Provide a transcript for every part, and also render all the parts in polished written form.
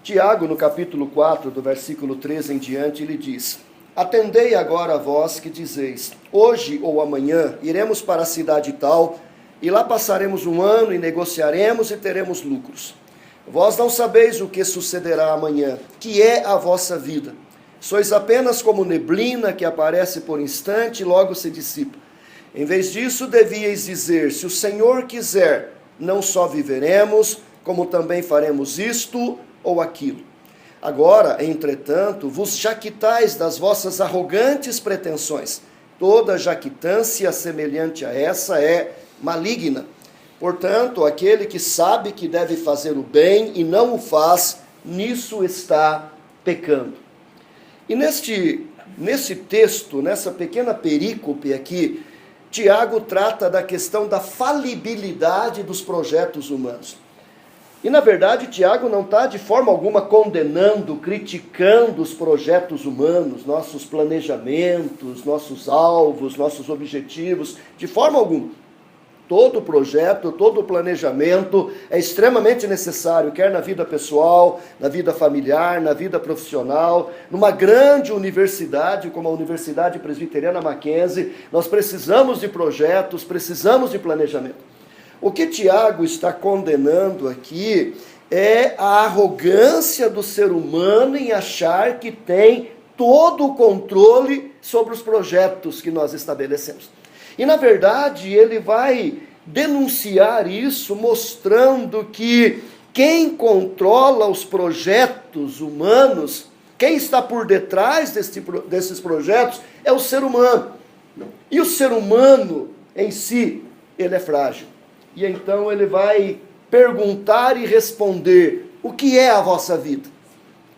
Tiago, no capítulo 4, do versículo 13 em diante, ele diz: Atendei agora a vós que dizeis, hoje ou amanhã iremos para a cidade tal, e lá passaremos um ano e negociaremos e teremos lucros. Vós não sabeis o que sucederá amanhã, que é a vossa vida. Sois apenas como neblina que aparece por instante e logo se dissipa. Em vez disso, devíeis dizer, se o Senhor quiser, não só viveremos, como também faremos isto ou aquilo. Agora, entretanto, vos jactais das vossas arrogantes pretensões. Toda jactância semelhante a essa é maligna. Portanto, aquele que sabe que deve fazer o bem e não o faz, nisso está pecando. E nesse texto, nessa pequena perícope aqui, Tiago trata da questão da falibilidade dos projetos humanos. E, na verdade, Tiago não está de forma alguma condenando, criticando os projetos humanos, nossos planejamentos, nossos alvos, nossos objetivos, de forma alguma. Todo projeto, todo planejamento é extremamente necessário, quer na vida pessoal, na vida familiar, na vida profissional. Numa grande universidade, como a Universidade Presbiteriana Mackenzie, nós precisamos de projetos, precisamos de planejamento. O que Tiago está condenando aqui é a arrogância do ser humano em achar que tem todo o controle sobre os projetos que nós estabelecemos. E, na verdade, ele vai denunciar isso, mostrando que quem controla os projetos humanos, quem está por detrás desses projetos, é o ser humano. E o ser humano em si, ele é frágil. E então ele vai perguntar e responder, o que é a vossa vida?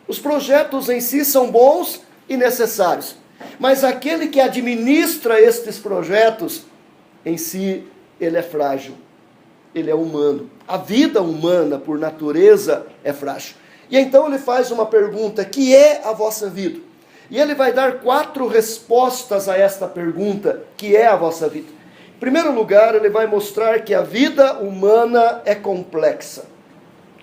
Os projetos em si são bons e necessários, mas aquele que administra estes projetos, em si, ele é frágil, ele é humano. A vida humana, por natureza, é frágil. E então ele faz uma pergunta, que é a vossa vida? E ele vai dar 4 respostas a esta pergunta, que é a vossa vida. Em primeiro lugar, ele vai mostrar que a vida humana é complexa.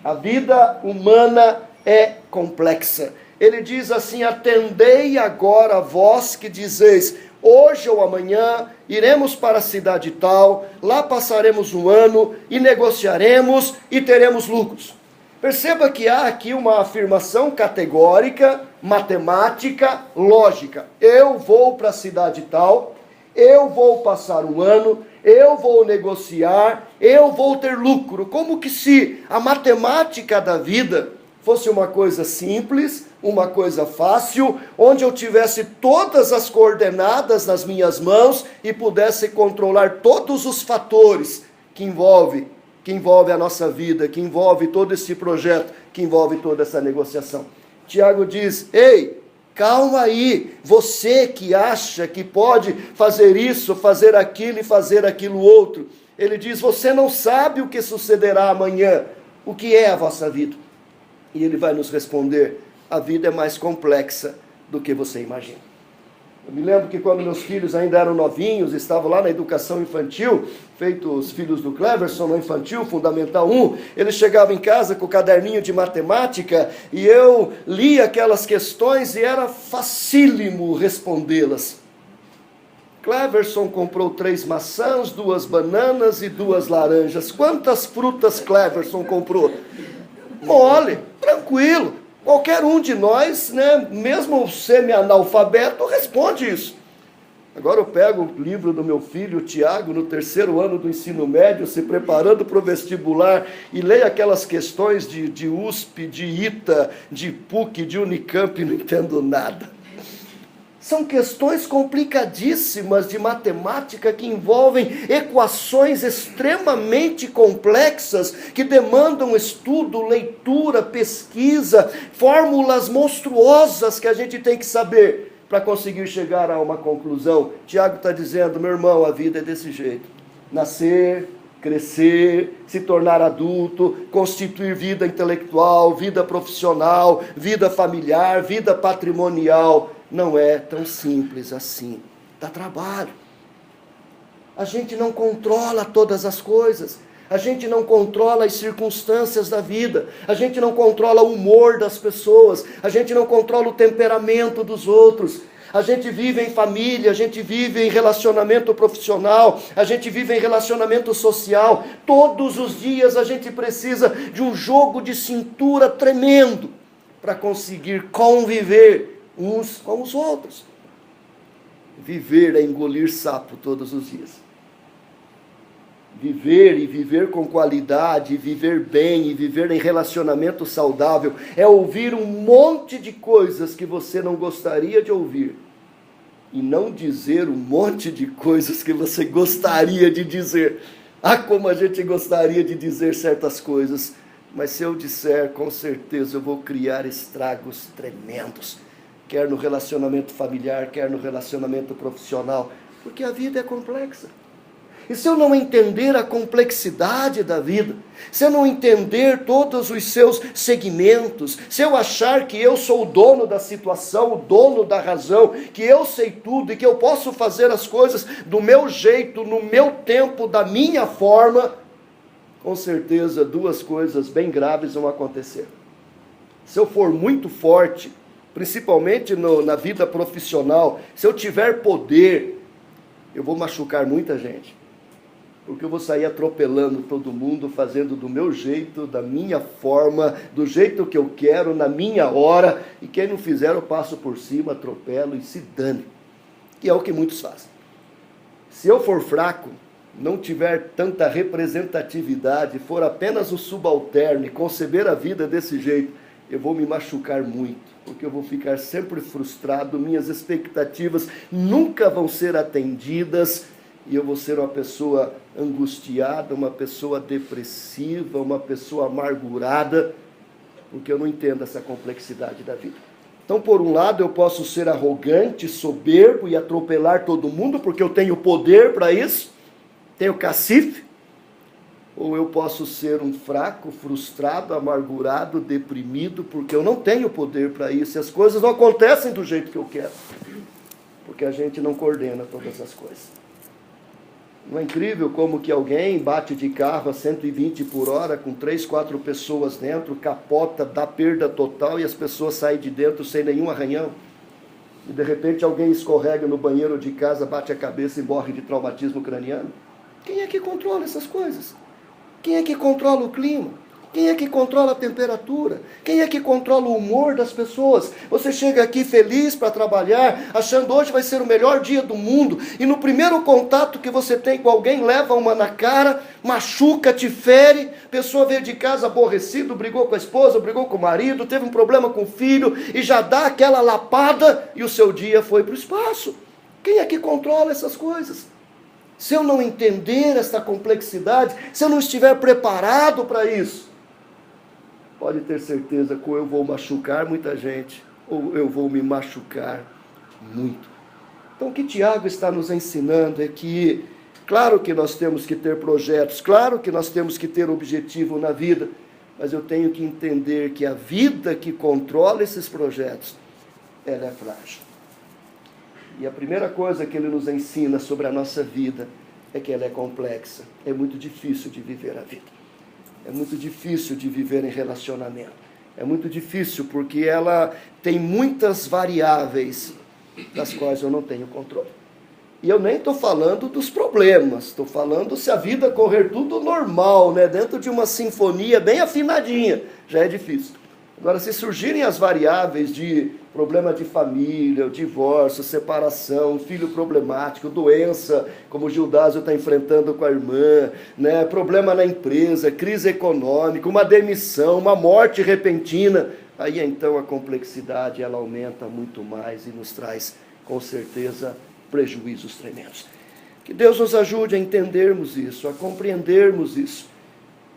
A vida humana é complexa. Ele diz assim, atendei agora vós que dizeis, hoje ou amanhã iremos para a cidade tal, lá passaremos um ano e negociaremos e teremos lucros. Perceba que há aqui uma afirmação categórica, matemática, lógica. Eu vou para a cidade tal, eu vou passar um ano, eu vou negociar, eu vou ter lucro. Como que se a matemática da vida fosse uma coisa simples, uma coisa fácil, onde eu tivesse todas as coordenadas nas minhas mãos e pudesse controlar todos os fatores que envolve a nossa vida, que envolve todo esse projeto, que envolve toda essa negociação. Tiago diz, ei, calma aí, você que acha que pode fazer isso, fazer aquilo e fazer aquilo outro. Ele diz, você não sabe o que sucederá amanhã, o que é a vossa vida? E ele vai nos responder, a vida é mais complexa do que você imagina. Eu me lembro que quando meus filhos ainda eram novinhos, estavam lá na educação infantil, feito os filhos do Cleverson no infantil, Fundamental 1, eles chegavam em casa com o caderninho de matemática e eu lia aquelas questões e era facílimo respondê-las. Cleverson comprou 3 maçãs, 2 bananas e 2 laranjas. Quantas frutas Cleverson comprou? Mole, tranquilo. Qualquer um de nós, né, mesmo semi-analfabeto, responde isso. Agora eu pego o livro do meu filho, Tiago, no 3º ano do ensino médio, se preparando para o vestibular, e leio aquelas questões de USP, de ITA, de PUC, de Unicamp, não entendo nada. São questões complicadíssimas de matemática que envolvem equações extremamente complexas que demandam estudo, leitura, pesquisa, fórmulas monstruosas que a gente tem que saber para conseguir chegar a uma conclusão. Tiago está dizendo, meu irmão, a vida é desse jeito. Nascer, crescer, se tornar adulto, constituir vida intelectual, vida profissional, vida familiar, vida patrimonial. Não é tão simples assim. Dá trabalho. A gente não controla todas as coisas. A gente não controla as circunstâncias da vida, a gente não controla o humor das pessoas, a gente não controla o temperamento dos outros. A gente vive em família, a gente vive em relacionamento profissional, a gente vive em relacionamento social. Todos os dias a gente precisa de um jogo de cintura tremendo para conseguir conviver uns com os outros. Viver é engolir sapo todos os dias. Viver e viver com qualidade, viver bem e viver em relacionamento saudável é ouvir um monte de coisas que você não gostaria de ouvir e não dizer um monte de coisas que você gostaria de dizer. Ah, como a gente gostaria de dizer certas coisas, mas se eu disser, com certeza eu vou criar estragos tremendos, quer no relacionamento familiar, quer no relacionamento profissional, porque a vida é complexa. E se eu não entender a complexidade da vida, se eu não entender todos os seus segmentos, se eu achar que eu sou o dono da situação, o dono da razão, que eu sei tudo e que eu posso fazer as coisas do meu jeito, no meu tempo, da minha forma, com certeza duas coisas bem graves vão acontecer. Se eu for muito forte, principalmente na vida profissional, se eu tiver poder, eu vou machucar muita gente. Porque eu vou sair atropelando todo mundo, fazendo do meu jeito, da minha forma, do jeito que eu quero, na minha hora, e quem não fizer eu passo por cima, atropelo e se dane. Que é o que muitos fazem. Se eu for fraco, não tiver tanta representatividade, for apenas um subalterno e conceber a vida desse jeito, eu vou me machucar muito, porque eu vou ficar sempre frustrado, minhas expectativas nunca vão ser atendidas, e eu vou ser uma pessoa angustiada, uma pessoa depressiva, uma pessoa amargurada, porque eu não entendo essa complexidade da vida. Então, por um lado, eu posso ser arrogante, soberbo e atropelar todo mundo, porque eu tenho poder para isso, tenho cacife, ou eu posso ser um fraco, frustrado, amargurado, deprimido, porque eu não tenho poder para isso, e as coisas não acontecem do jeito que eu quero, porque a gente não coordena todas as coisas. Não é incrível como que alguém bate de carro a 120 por hora com 3, 4 pessoas dentro, capota, dá perda total e as pessoas saem de dentro sem nenhum arranhão? E de repente alguém escorrega no banheiro de casa, bate a cabeça e morre de traumatismo craniano? Quem é que controla essas coisas? Quem é que controla o clima? Quem é que controla a temperatura? Quem é que controla o humor das pessoas? Você chega aqui feliz para trabalhar, achando hoje vai ser o melhor dia do mundo, e no primeiro contato que você tem com alguém, leva uma na cara, machuca, te fere, pessoa veio de casa aborrecido, brigou com a esposa, brigou com o marido, teve um problema com o filho, e já dá aquela lapada, e o seu dia foi para o espaço. Quem é que controla essas coisas? Se eu não entender essa complexidade, se eu não estiver preparado para isso, pode ter certeza que ou eu vou machucar muita gente, ou eu vou me machucar muito. Então o que Tiago está nos ensinando é que, claro que nós temos que ter projetos, claro que nós temos que ter objetivo na vida, mas eu tenho que entender que a vida que controla esses projetos, ela é frágil. E a primeira coisa que ele nos ensina sobre a nossa vida é que ela é complexa, é muito difícil de viver a vida. É muito difícil de viver em relacionamento. É muito difícil porque ela tem muitas variáveis das quais eu não tenho controle. E eu nem estou falando dos problemas, estou falando se a vida correr tudo normal, né? Dentro de uma sinfonia bem afinadinha, já é difícil. Agora, se surgirem as variáveis de problema de família, divórcio, separação, filho problemático, doença, como o Gildásio está enfrentando com a irmã, né? Problema na empresa, crise econômica, uma demissão, uma morte repentina, aí então a complexidade ela aumenta muito mais e nos traz, com certeza, prejuízos tremendos. Que Deus nos ajude a entendermos isso, a compreendermos isso.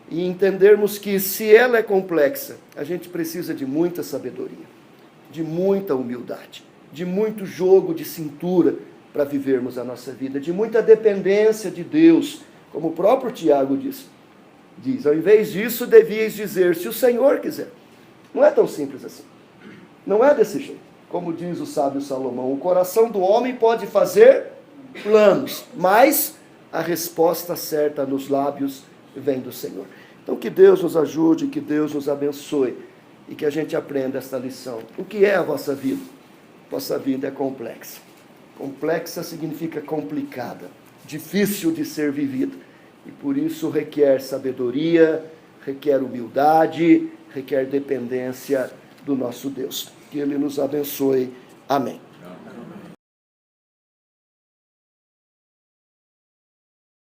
E entendermos que se ela é complexa, a gente precisa de muita sabedoria, de muita humildade, de muito jogo de cintura para vivermos a nossa vida, de muita dependência de Deus, como o próprio Tiago diz, ao invés disso devíeis dizer, se o Senhor quiser. Não é tão simples assim, não é desse jeito, como diz o sábio Salomão, o coração do homem pode fazer planos, mas a resposta certa nos lábios vem do Senhor. Então que Deus nos ajude, que Deus nos abençoe e que a gente aprenda esta lição. O que é a vossa vida? Vossa vida é complexa. Complexa significa complicada, difícil de ser vivida. E por isso requer sabedoria, requer humildade, requer dependência do nosso Deus. Que Ele nos abençoe. Amém.